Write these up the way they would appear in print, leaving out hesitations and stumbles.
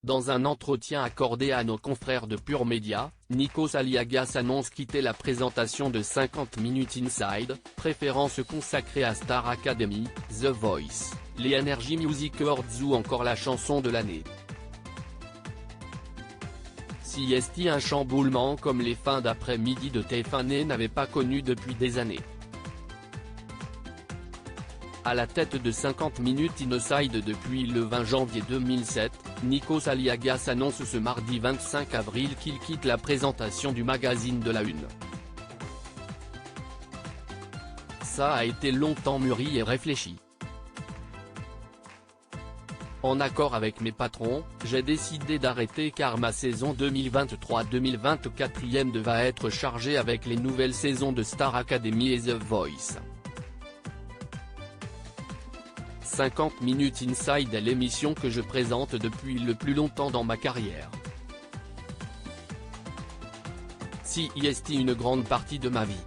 Dans un entretien accordé à nos confrères de Pure Média, Nikos Aliagas annonce quitter la présentation de 50 Minutes Inside, préférant se consacrer à Star Academy, The Voice, les Energy Music Awards ou encore la chanson de l'année. Si est un chamboulement comme les fins d'après-midi de TF1 n'avait pas connu depuis des années. À la tête de 50 Minutes Inside depuis le 20 janvier 2007, Nikos Aliagas annonce ce mardi 25 avril qu'il quitte la présentation du magazine de la Une. Ça a été longtemps mûri et réfléchi. En accord avec mes patrons, j'ai décidé d'arrêter car ma saison 2023-2024 va être chargée avec les nouvelles saisons de Star Academy et The Voice. 50 Minutes Inside est l'émission que je présente depuis le plus longtemps dans ma carrière. Si est une grande partie de ma vie.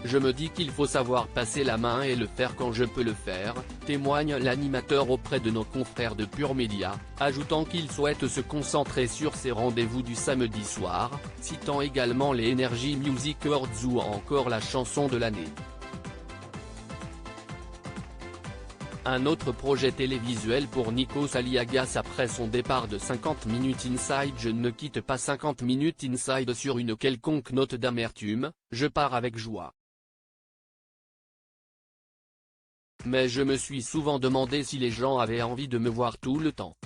Je me dis qu'il faut savoir passer la main et le faire quand je peux le faire, témoigne l'animateur auprès de nos confrères de Pure Média, ajoutant qu'il souhaite se concentrer sur ses rendez-vous du samedi soir, citant également les Energy Music Awards ou encore la chanson de l'année. Un autre projet télévisuel pour Nikos Aliagas après son départ de 50 Minutes Inside. Je ne quitte pas 50 Minutes Inside sur une quelconque note d'amertume, je pars avec joie. Mais je me suis souvent demandé si les gens avaient envie de me voir tout le temps.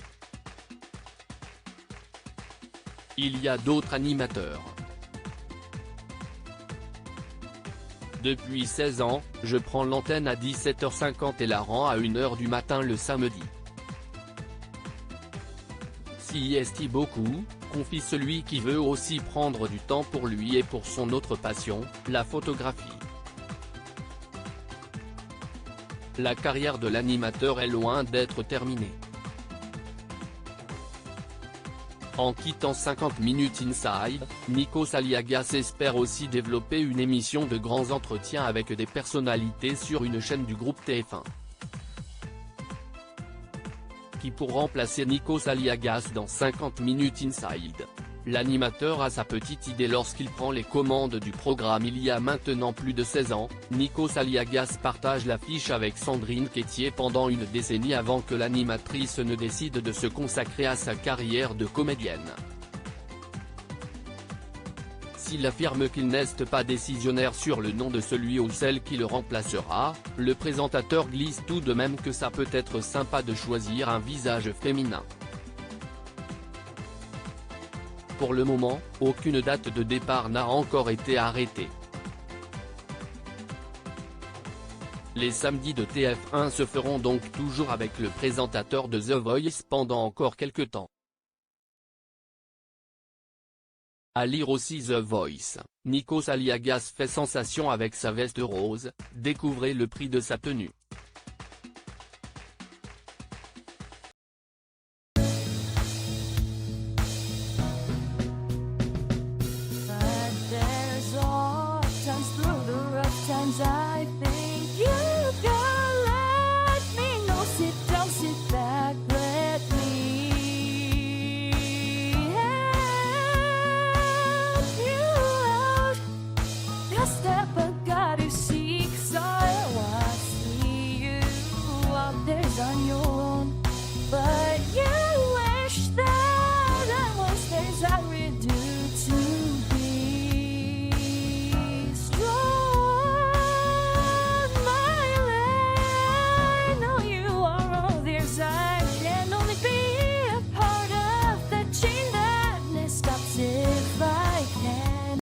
Il y a d'autres animateurs. Depuis 16 ans, je prends l'antenne à 17h50 et la rends à 1h du matin le samedi. Si est beaucoup, confie celui qui veut aussi prendre du temps pour lui et pour son autre passion, la photographie. La carrière de l'animateur est loin d'être terminée. En quittant 50 Minutes Inside, Nikos Aliagas espère aussi développer une émission de grands entretiens avec des personnalités sur une chaîne du groupe TF1. Qui pour remplacer Nikos Aliagas dans 50 Minutes Inside. L'animateur a sa petite idée lorsqu'il prend les commandes du programme il y a maintenant plus de 16 ans, Nikos Aliagas partage l'affiche avec Sandrine Quétier pendant une décennie avant que l'animatrice ne décide de se consacrer à sa carrière de comédienne. S'il affirme qu'il n'est pas décisionnaire sur le nom de celui ou celle qui le remplacera, le présentateur glisse tout de même que ça peut être sympa de choisir un visage féminin. Pour le moment, aucune date de départ n'a encore été arrêtée. Les samedis de TF1 se feront donc toujours avec le présentateur de The Voice pendant encore quelques temps. À lire aussi The Voice, Nikos Aliagas fait sensation avec sa veste rose, découvrez le prix de sa tenue. I think you can let me know. Sit down, sit back, let me help you out. The step I gotta seek, so I see you out there's on your own, but